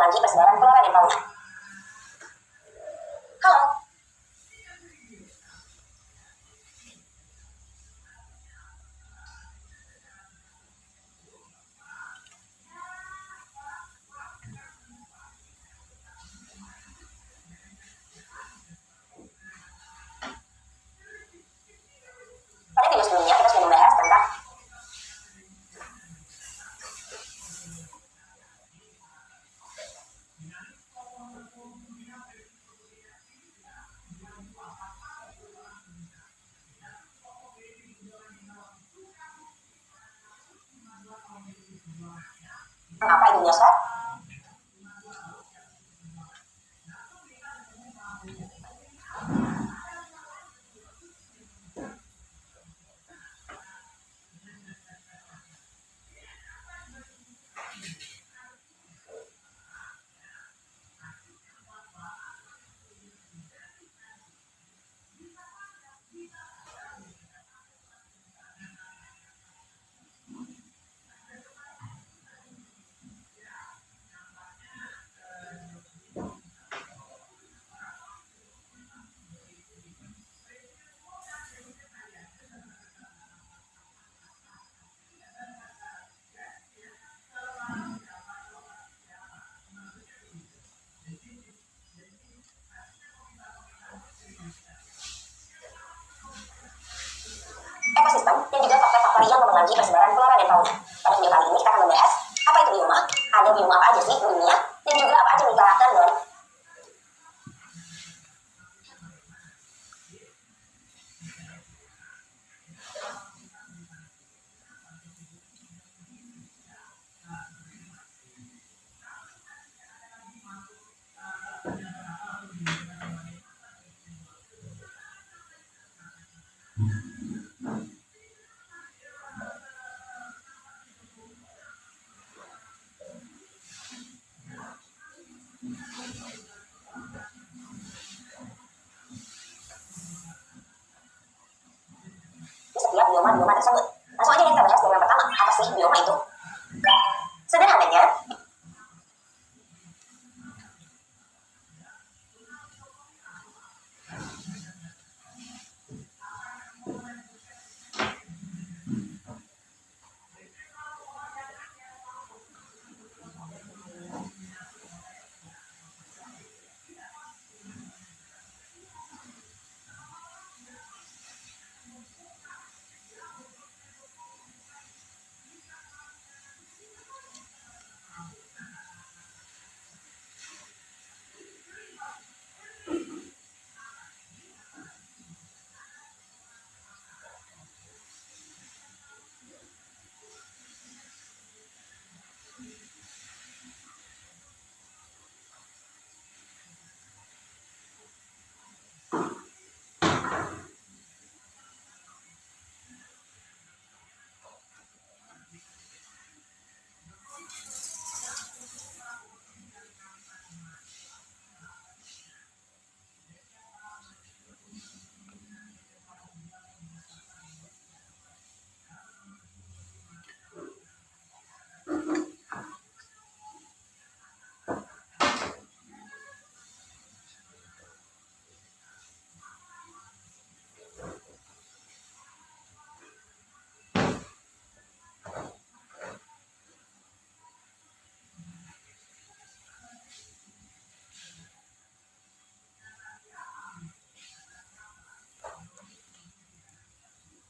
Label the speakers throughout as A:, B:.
A: mengaji persebaran flora dan fauna. Halo. Pada video sebelumnya kita sudah membahas tentang apa itu biosfer. Ekosistem dan juga faktor-faktor yang mempengaruhi persebaran flora dan fauna. Pada video kali ini kita akan membahas apa itu bioma, ada bioma apa aja sih di dunia, dan juga apa aja nih karakter dan di setiap bioma tersebut. Langsung aja kita bahas yang pertama, apa sih bioma itu? Sederhananya,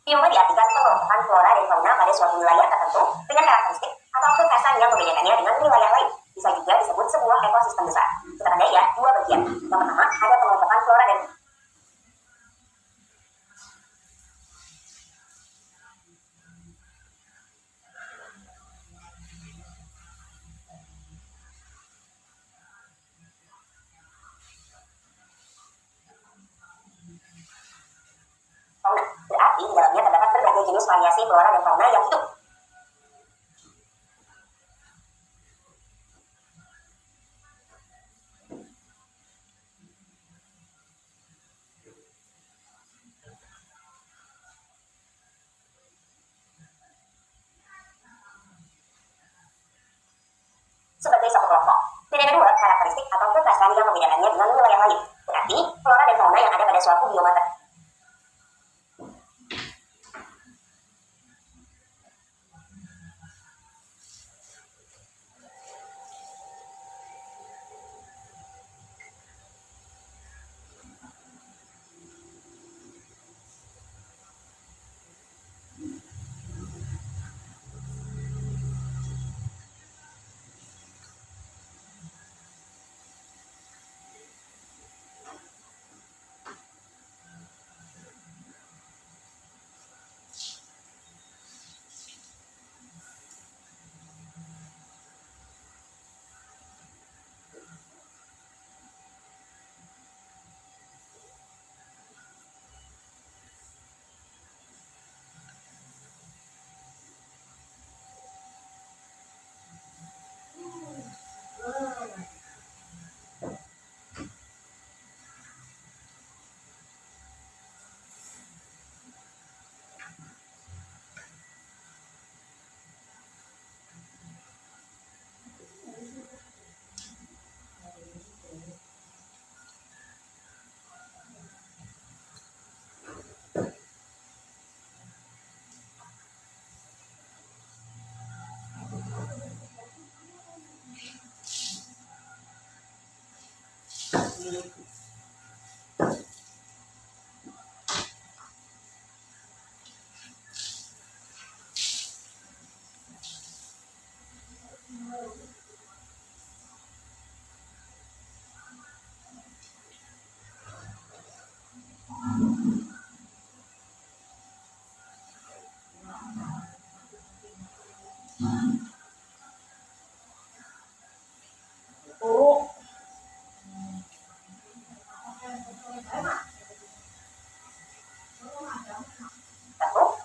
A: bioma diartikan pengelompokan flora dan fauna pada suatu wilayah tertentu dengan karakteristik atau kekhasan yang membedakannya dengan wilayah lain. Bisa juga disebut sebuah ekosistem besar. Kita tandai ya, dua bagian. Yang pertama, ada pengelompokan flora dan fauna. Berarti di dalamnya terdapat berbagai jenis variasi flora dan fauna yang hidup. Sebagai satu kelompok. Dan yang kedua, karakteristik atau kekhasan yang membedakannya dengan wilayah lain. Berarti, flora dan fauna yang ada pada suatu bioma tertentu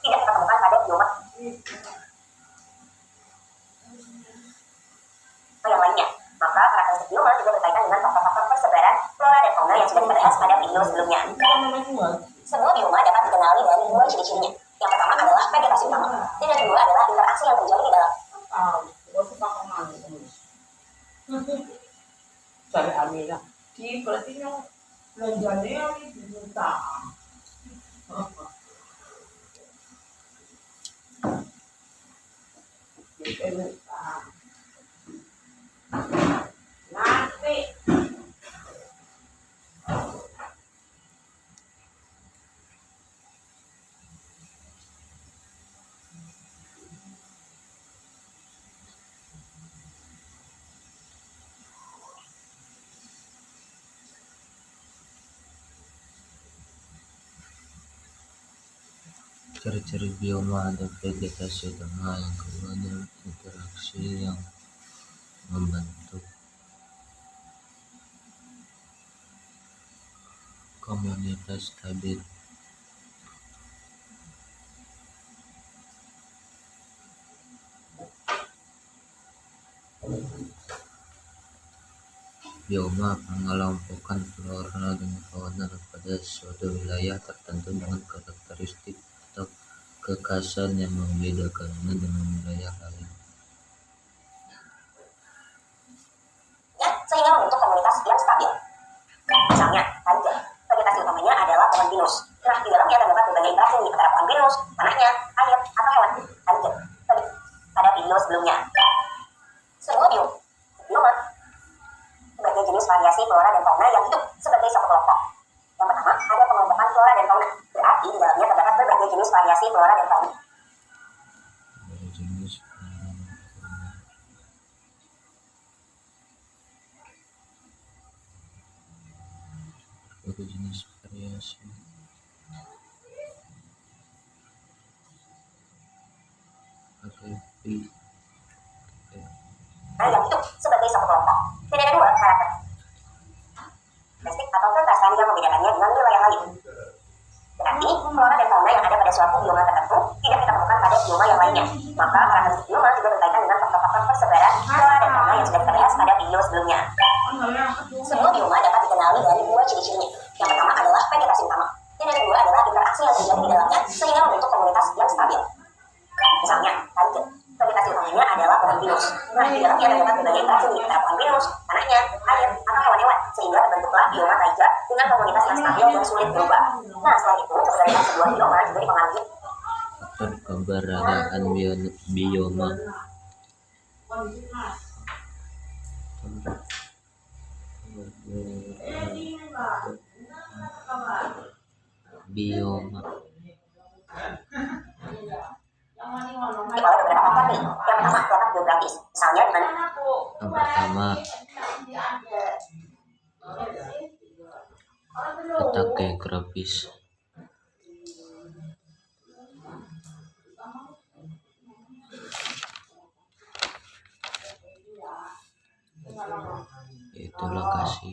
A: tidak kita temukan pada bioma yang lainnya. Maka karakteristik bioma juga berkaitan dengan faktor-faktor persebaran flora dan fauna yang sudah kita bahas pada video sebelumnya. Semua bioma dapat dikenali dari dua ciri-cirinya. Yang pertama adalah vegetasi utama, dan yang kedua adalah interaksi yang terjadi di dalam.
B: Cari Amira. Di berarti yang belanjanya yang diminta. Nanti.
C: Ciri-ciri bioma ada vegetasi utama, yang kedua adalah interaksi yang membentuk komunitas stabil. Bioma mengelompokkan flora dan fauna pada suatu wilayah tertentu dengan karakteristik atau kekhasan yang membedakannya dengan wilayah lain.
A: Ya, sehingga membentuk komunitas yang stabil. Misalnya, taiga. Vegetasi utamanya adalah pohon pinus. Nah, di dalamnya terdapat berbagai interaksi antara pohon pinus, tanahnya, air, atau hewan. Taiga. Pada video sebelumnya. Semua bioma sebagai jenis variasi flora dan fauna yang hidup sebagai satu kelompok. Yang pertama, ada pengelompokan flora dan fauna. Berarti di dalamnya terdapat berbagai jenis variasi flora dan fauna.
C: Jenis variasi
A: yang hidup sebagai satu kelompok. Dan yang kedua, karakteristik atau kekhasan yang membedakannya dengan wilayah lain. Berarti, flora dan fauna yang ada pada suatu bioma tertentu tidak kita temukan pada bioma yang lainnya. Maka karakteristik bioma juga berkaitan dengan faktor-faktor persebaran flora dan fauna yang sudah kita bahas pada video sebelumnya. Semua bioma dapat dikenali dari dua ciri-cirinya. Yang pertama adalah vegetasi utama, dan yang kedua adalah interaksi yang terjadi di dalamnya sehingga membentuk komunitas yang stabil. Misalnya, taiga. Vegetasi utamanya adalah pohon pinus. Nah, di dalamnya terdapat berbagai interaksi antara pohon pinus, tanahnya, air, sehingga terbentuklah bioma taiga dengan komunitas yang stabil dan sulit berubah. Nah, selain itu, keberadaan sebuah bioma juga dipengaruhi
C: Faktor keberadaan bioma. Bioma
A: oleh beberapa faktor nih. Yang pertama, letak geografis. Misalnya dengan
C: yang pertama, letak geografis. Yaitu lokasi.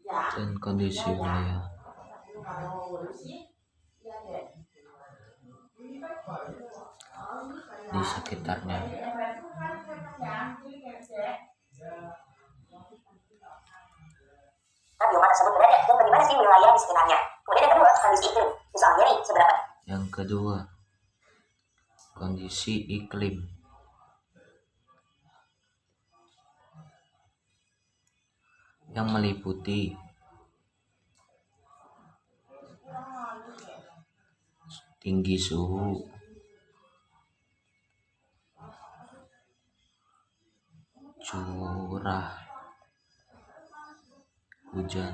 C: Dan kondisi wilayah. Di sekitarnya.
A: bioma tersebut berada dan bagaimana sih wilayah di sekitarnya. Kemudian yang kedua, kondisi iklim. Misalnya nih, seberapa
C: Yang kedua, kondisi iklim. Yang meliputi tinggi suhu, curah hujan,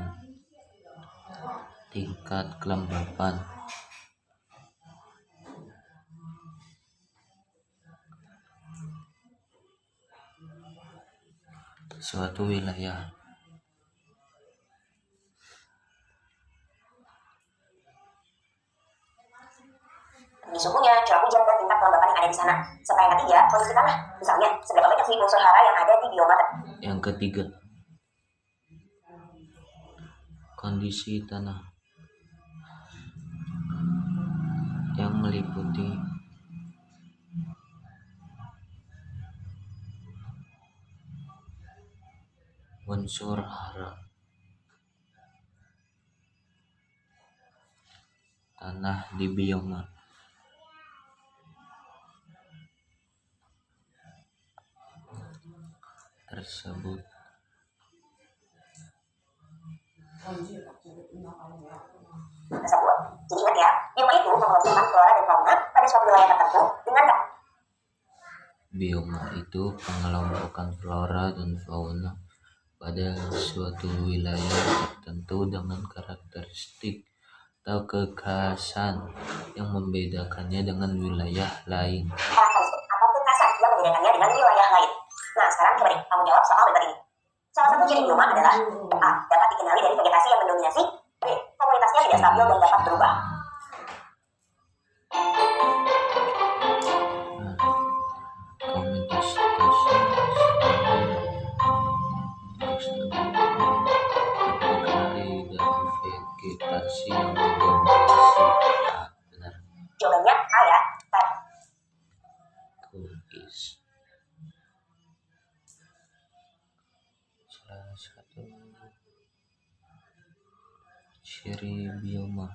C: tingkat kelembapan, suatu wilayah.
A: di suhunya, curah hujan, dan tingkat kelembapan yang ada di sana. Serta yang ketiga, kondisi tanah. Misalnya, seberapa banyak sih unsur hara yang ada di bioma
C: Yang ketiga, kondisi tanah yang meliputi unsur hara tanah di bioma tersebut.
A: tersebut. Jadi ingat ya, bioma itu mengelompokkan flora dan fauna pada suatu wilayah tertentu dengan
C: Bioma itu pengelompokan flora dan fauna pada suatu wilayah tertentu dengan karakteristik atau kekhasan yang membedakannya dengan wilayah lain.
A: karakteristik atau kekhasan yang membedakannya dengan wilayah lain. Nah, sekarang coba deh kamu jawab soal berikut ini. Salah satu ciri bioma adalah A. Dapat dikenali dari vegetasi yang mendominasi. B. Komunitasnya tidak stabil dan dapat berubah.
C: Komunitas dikenali dari vegetasi yang mendominasi. Benar.
A: Jawabannya A ya.
C: Cookies. Salah satu ciri bioma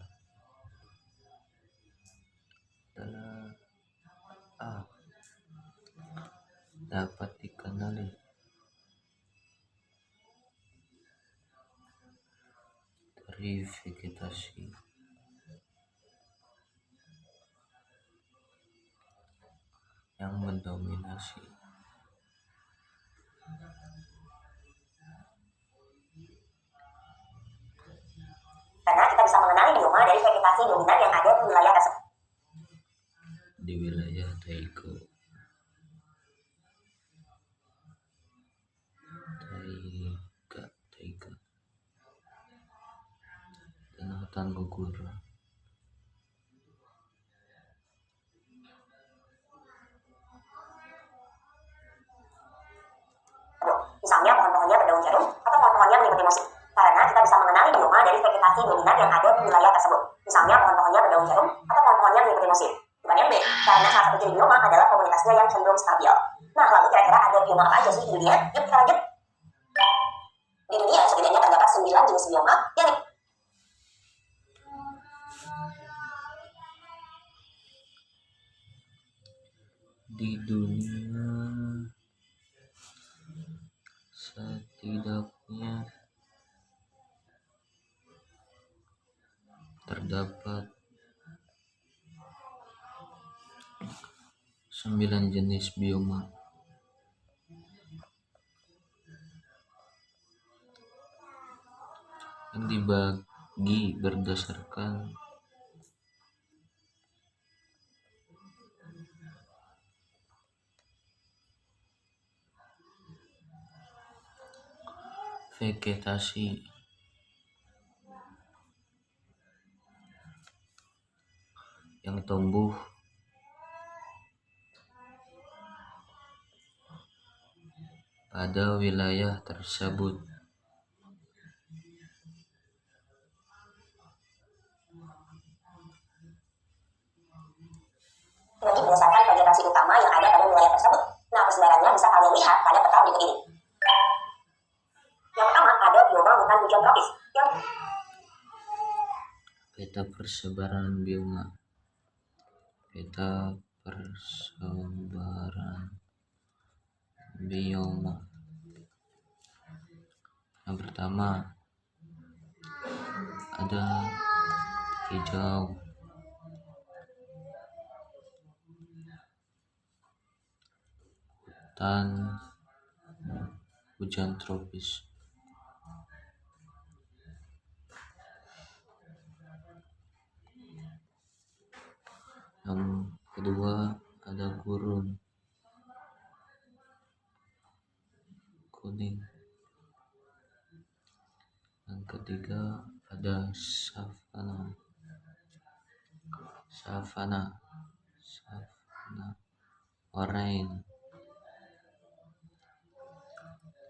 C: adalah A. Dapat dikenali dari vegetasi yang mendominasi.
A: Karena kita bisa mengenali bioma dari vegetasi dominan yang ada di wilayah tersebut.
C: Di wilayah Taiga dan hutan gugur.
A: Misalnya pohon-pohonnya berdaun jarum atau pohon-pohonnya mengikuti musim. Karena kita bisa mengenali bioma dari vegetasi dominan yang ada di wilayah tersebut. Misalnya pohon-pohonnya berdaun jarum atau pohon-pohonnya mengikuti musim. Bukan yang B, karena salah satu ciri bioma adalah komunitasnya yang cenderung stabil. Nah, lalu kira-kira ada bioma apa aja sih di dunia? Yuk kita lanjut. Di dunia setidaknya terdapat 9 jenis bioma yang
C: Di dunia terdapat 9 jenis bioma yang dibagi berdasarkan vegetasi yang tumbuh pada wilayah tersebut.
A: Dibagi berdasarkan vegetasi utama yang ada pada wilayah tersebut. Nah, persebarannya bisa kalian lihat pada peta berikut ini. Yang pertama ada bioma hutan hujan tropis. Yang
C: Peta persebaran bioma. Peta persebaran bioma. Yang pertama ada hijau, hutan hujan tropis. Yang kedua ada gurun kuning. Yang ketiga ada savana oranye.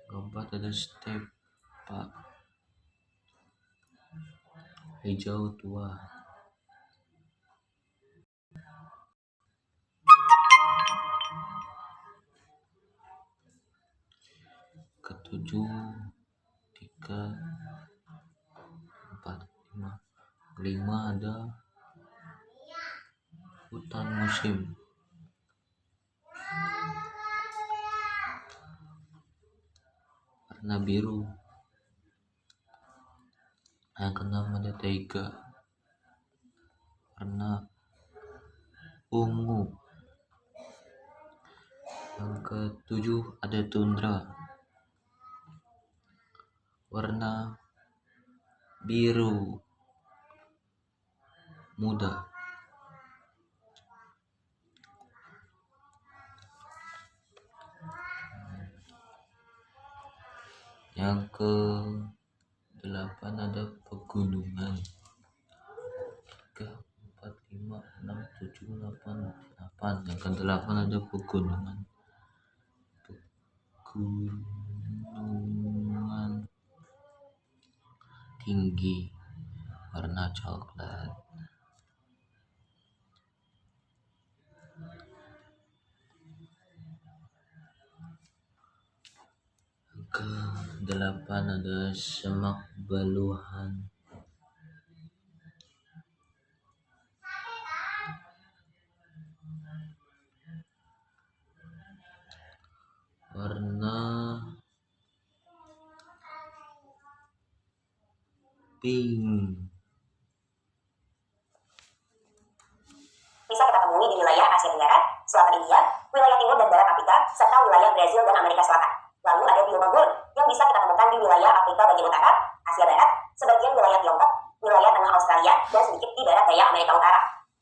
C: Keempat ada stepa hijau tua. Ketujuh, 3, 4, 5. Kelima ada hutan musim. Warna biru. Yang keenam ada taiga. Warna ungu. Yang ketujuh ada tundra. Warna biru muda. Yang ke-8 ada pegunungan. 3, 4, 5, 6, 7, 8. Yang ke-8 ada pegunungan. Pegunungan tinggi warna coklat. Ke-8 ada semak baluhan. Warna pink.
A: bisa kita temui di wilayah Asia Tenggara, selatan India, wilayah timur dan barat Afrika, serta wilayah Brazil dan Amerika Selatan. Lalu ada bioma gurun yang bisa kita temukan di wilayah Afrika bagian utara, Asia Barat, sebagian wilayah Tiongkok, wilayah tengah Australia, dan sedikit di barat daya Amerika Utara.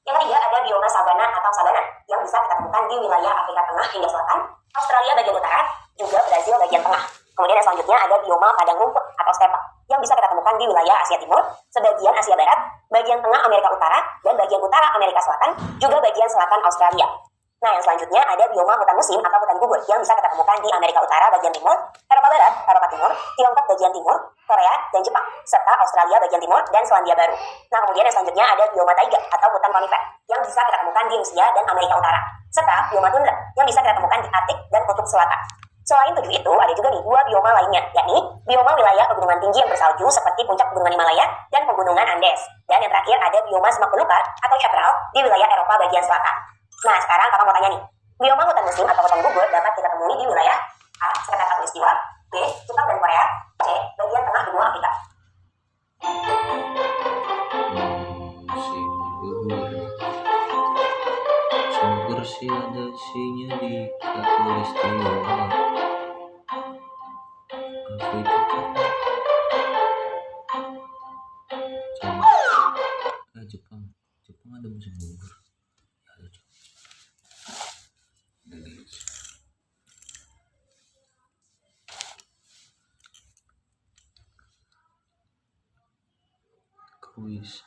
A: Yang ketiga ada bioma sabana atau sabana yang bisa kita temukan di wilayah Afrika Tengah hingga Selatan, Australia bagian utara, juga Brazil bagian tengah. Kemudian yang selanjutnya ada bioma padang rumput atau stepa yang bisa kita temukan di wilayah Asia Timur, sebagian Asia Barat, bagian tengah Amerika Utara, dan bagian utara Amerika Selatan, juga bagian selatan Australia. Nah, yang selanjutnya ada bioma hutan musim atau hutan gugur yang bisa kita temukan di Amerika Utara bagian timur, Eropa Barat, Eropa Timur, Tiongkok bagian timur, Korea, dan Jepang, serta Australia bagian timur dan Selandia Baru. Nah, kemudian yang selanjutnya ada bioma taiga atau hutan konifer yang bisa kita temukan di Rusia dan Amerika Utara, serta bioma tundra yang bisa kita temukan di Arktik dan Kutub Selatan. Selain 7 itu, ada juga nih 2 bioma lainnya, yakni bioma wilayah pegunungan tinggi yang bersalju seperti puncak pegunungan Himalaya dan pegunungan Andes. Dan yang terakhir ada bioma semak belukar atau chaparral di wilayah Eropa bagian selatan. Nah, sekarang kakak mau tanya nih, bioma hutan musim atau hutan gugur dapat kita temui di wilayah A. Sekitar Khatulistiwa, B. Jepang dan Korea, C. Bagian tengah benua Afrika.
C: masih ada sinya di Khatulistiwa Afrika. Coba Jepang ada musim gugur. Ada coba. Kuis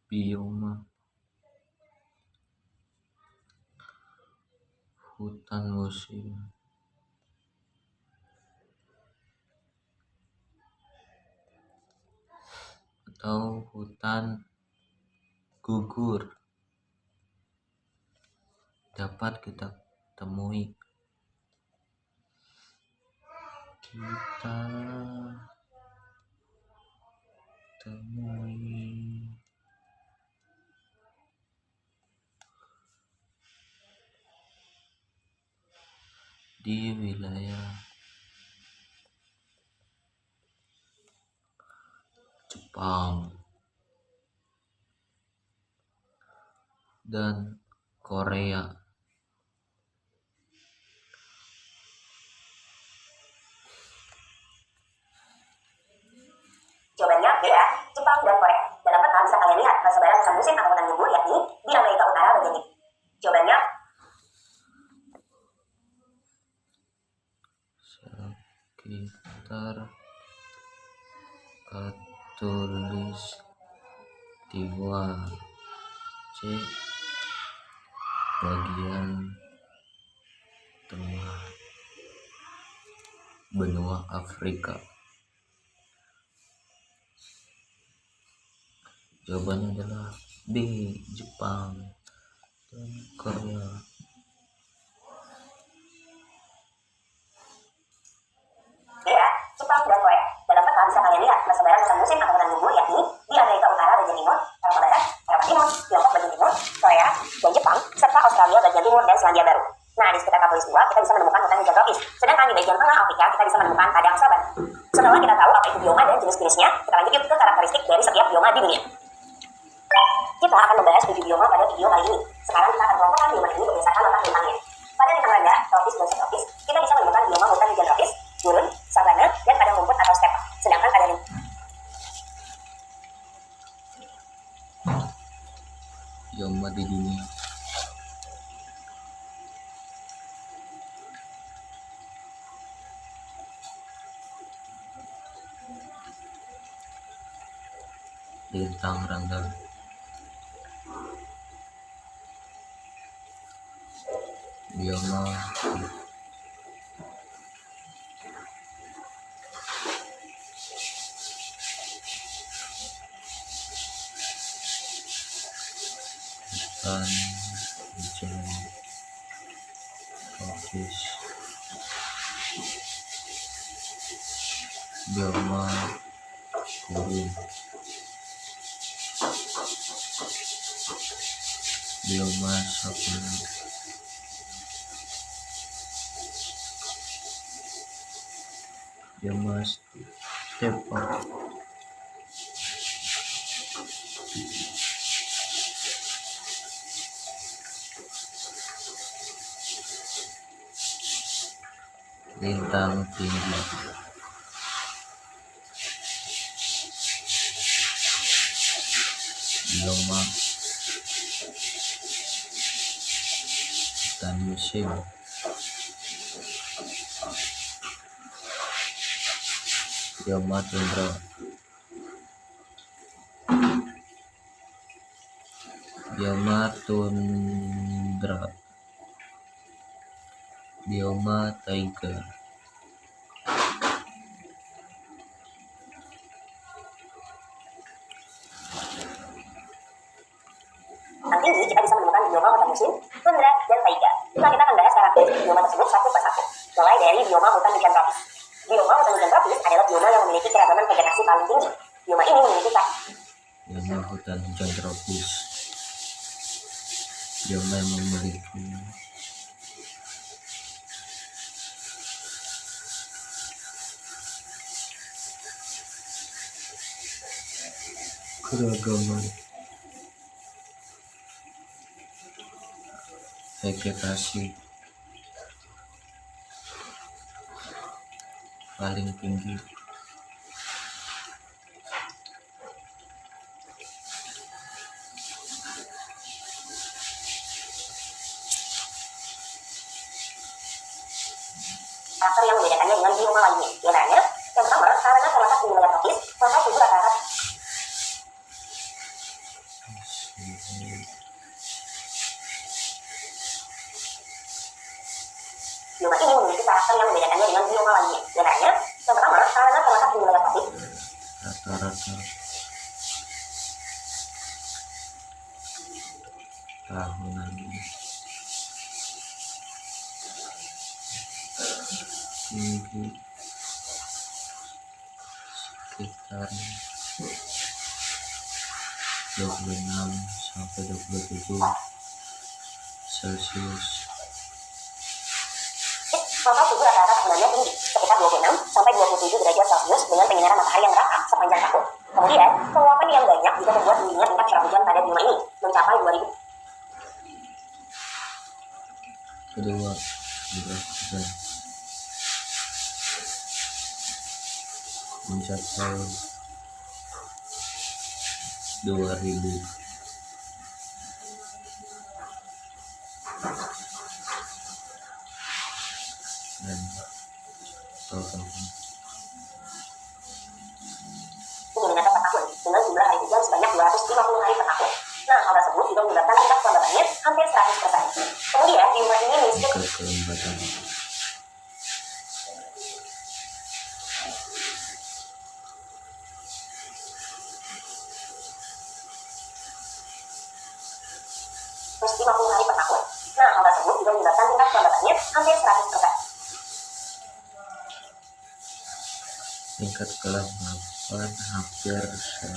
C: bioma hutan musim atau hutan gugur dapat kita temui di wilayah Jepang dan Korea.
A: Jawabannya B ya, Jepang dan Korea. Dalam peta bisa kalian lihat persebaran musim musim atau hutan gugur yakni di Amerika Utara bagian ini. Jawabannya
C: sekitar Khatulistiwa. C. Bagian tengah benua Afrika. Jawabannya adalah B. Jepang dan Korea.
A: B ya, Jepang dan Korea. Dalam peta bisa kalian lihat persebaran musim musim atau hutan gugur yakni di Amerika Utara bagian timur, Eropa Barat, Eropa Timur, Tiongkok bagian timur, Korea, dan Jepang, serta Australia bagian timur dan Selandia Baru. Nah, di sekitar Khatulistiwa kita bisa menemukan hutan hujan tropis, sedangkan di bagian tengah Afrika kita bisa menemukan padang savan. Setelah kita tahu apa itu bioma dan jenis-jenisnya, kita lanjut yuk ke karakteristik dari setiap bioma di dunia. Kita akan membahas 7 bioma pada video kali ini. Sekarang kita akan kelompokkan bioma ini berdasarkan letak bintangnya. Pada bintang rendah, tropis dan subtropis, kita bisa menemukan bioma hutan hujan tropis, gurun, savana, dan padang rumput atau steppe. Sedangkan pada
C: Bioma di dunia. Bintang rendah. Bioma hutan hujan tropis. Bioma gurun. Bioma savana. Bioma steppe. Lintang tinggi. Bioma hutan musim. Bioma tundra. Bioma tundra. Bioma taiga.
A: tinggi kita bisa menemukan bioma hutan musim, tundra, dan taiga. Nah, kita akan bahas karakteristik bioma tersebut satu persatu. Mulai dari bioma hutan hujan tropis. Bioma hutan hujan tropis adalah bioma yang memiliki keragaman vegetasi paling tinggi. Bioma ini memiliki
C: Bioma hutan hujan tropis. Bioma yang memiliki keragaman vegetasi paling tinggi.
A: Faktor yang membedakannya dengan bioma lainnya, di antaranya yang pertama, karena terletak di wilayah tropis, maka suhu rata-rata bioma ini memiliki karakter yang membedakannya dengan bioma lainnya, di antaranya yang pertama, karena terletak di wilayah tropis,
C: Rata-rata tahunan tinggi sekitar 26 sampai 27 Celcius.
A: maka suhu rata-rata tahunannya tinggi, sekitar 26 sampai 27 derajat Celcius dengan penyinaran matahari yang merata sepanjang tahun. Kemudian, penguapan yang banyak juga membuat tingginya tingkat curah hujan pada bioma ini mencapai 2000.
C: Kedua, curah hujan mencapai 2000 dan total
A: mm per tahun dengan jumlah hari hujan sebanyak 250 hari per tahun. Nah, hal tersebut juga menyebabkan tingkat kelembabannya hampir 100%. Kemudian, bioma ini miskin
C: tingkat kelembatan
A: plus 50 hari per tahun. Nah, hal tersebut juga menyebabkan tingkat kelembabannya hampir 100%.
C: tingkat kelembapan hampir 100%.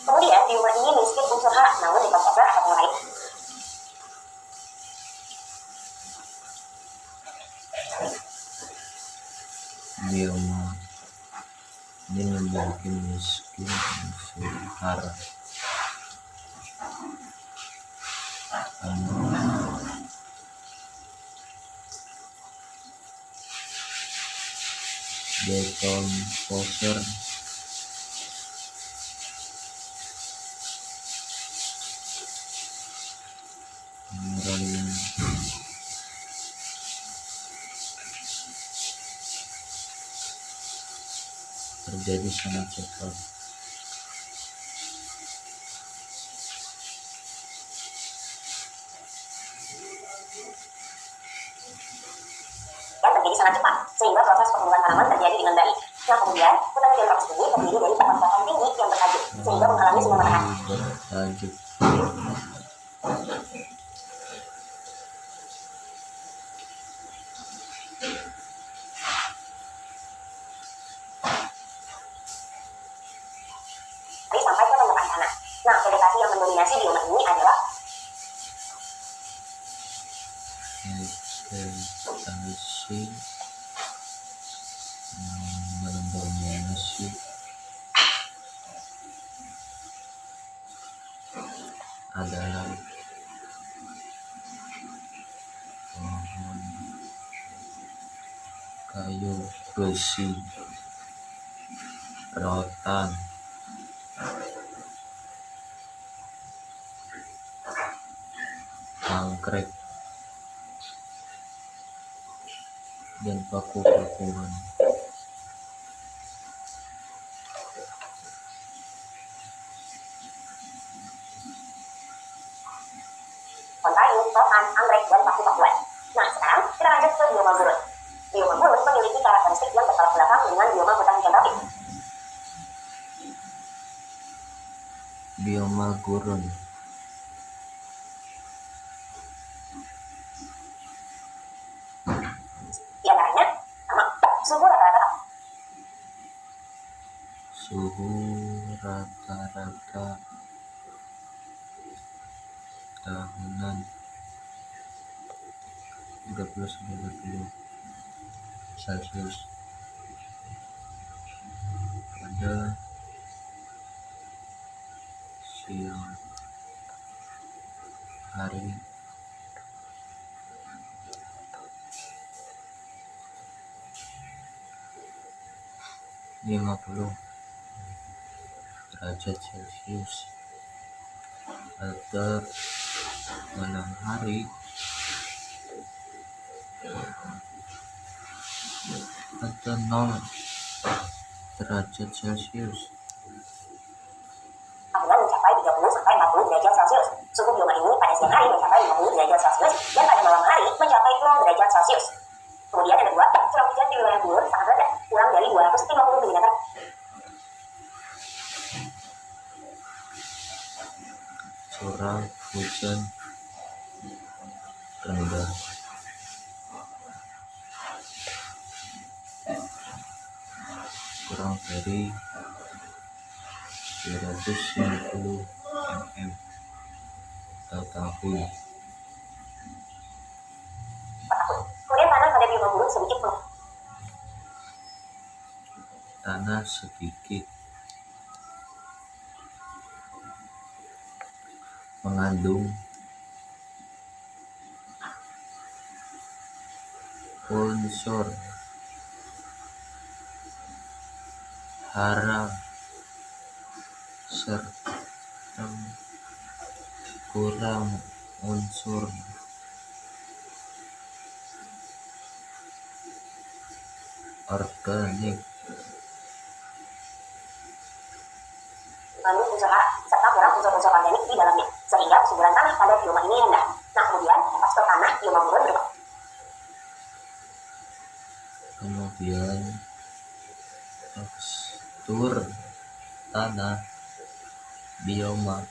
A: Kemudian, bioma ini miskin unsur hara, namun di komposer ataupun lain.
C: Bioma ini memiliki miskin unsur hara dekomposer mineral yang terjadi sangat cepat.
A: Yang terjadi sangat cepat, sehingga proses pertumbuhan tanaman terjadi dengan baik. Nah, kemudian, hutan geografis ini terdiri dari pohon-pohon tinggi yang bertajuk, sehingga menghalangi sinar matahari.
C: Bertajuk
A: Sampai ke permukaan tanah. Nah, vegetasi yang mendominasi bioma ini adalah
C: vegetasi mendominasi adalah pohon kayu besi, rotan, anggrek, dan paku-pakuan.
A: pohon kayu, rotan, anggrek, dan paku-pakuan. Nah, sekarang kita lanjut ke bioma gurun. Bioma gurun memiliki karakteristik yang bertolak belakang dengan bioma hutan hujan tropis.
C: Bioma gurun
A: Di antaranya, sama, suhu rata-rata
C: suhu rata-rata tahunan 30-40 Celcius pada siang hari 50 derajat Celcius, atau malam hari atau 0 derajat Celcius.
A: Apabila mencapai 30 sampai 40 derajat Celcius. Suhu bioma ini pada siang hari mencapai 50 derajat Celcius dan pada malam hari mencapai 0 derajat Celcius. Kemudian yang kedua, curah hujan di wilayah Gurun sangat rendah, kurang dari 250 mm.
C: Curah hujan rendah, kurang dari 250 mm atau tahun.
A: Kemudian tanah pada bioma Gurun sedikit penuh.
C: Tanah sedikit mengandung unsur hara serta kurang unsur organik.
A: Mengandung unsur hara serta kurang unsur-unsur organik di dalamnya, sehingga kesuburan tanah pada bioma ini rendah. Nah, kemudian tekstur tanah bioma Gurun berikut.
C: Kemudian tekstur tanah bioma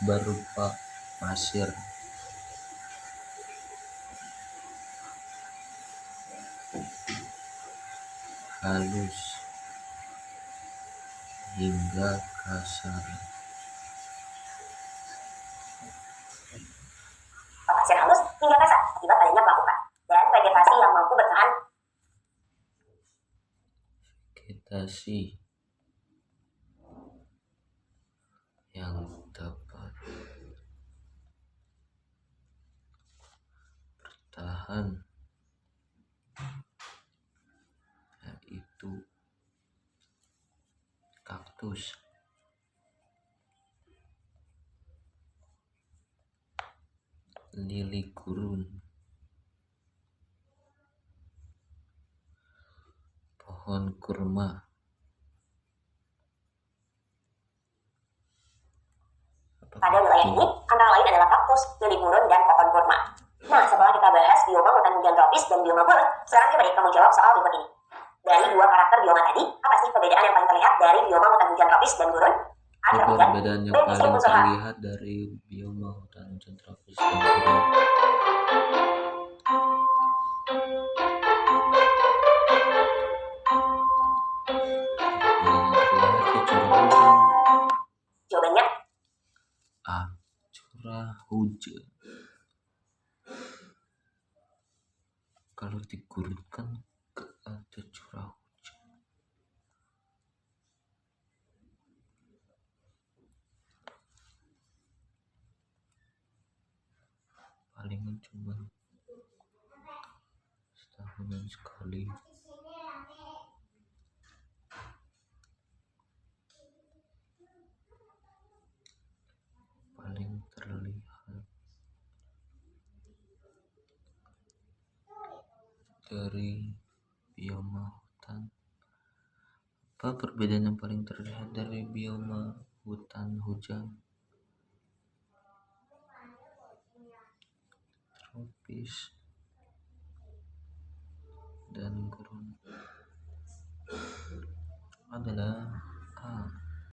C: berupa pasir, halus hingga kasar.
A: Pasir halus hingga kasar akibat adanya pelapukan dan vegetasi yang mampu bertahan.
C: Vegetasi yang dapat bertahan yaitu kaktus, lili gurun, pohon kurma,
A: Pada wilayah ini, antara lain adalah kaktus, lili gurun, dan pohon kurma. Nah, setelah kita bahas bioma hutan hujan tropis dan bioma gurun, sekarang coba deh kamu jawab soal berikut ini. Dari dua karakter bioma tadi, apa sih perbedaan yang paling terlihat dari bioma hutan hujan tropis dan gurun? A. Curah hujan.
C: perbedaan
A: B.
C: yang
A: Isi
C: paling
A: unsur hara.
C: terlihat dari bioma hutan hujan tropis dan gurun.
A: Jawabannya
C: A. Curah hujan. Kalau digurutkan gak ada curah hujan. Palingan cuma setahunan sekali. Paling terlihat dari bioma hutan. Apa perbedaan yang paling terlihat dari bioma hutan hujan tropis dan gurun adalah A.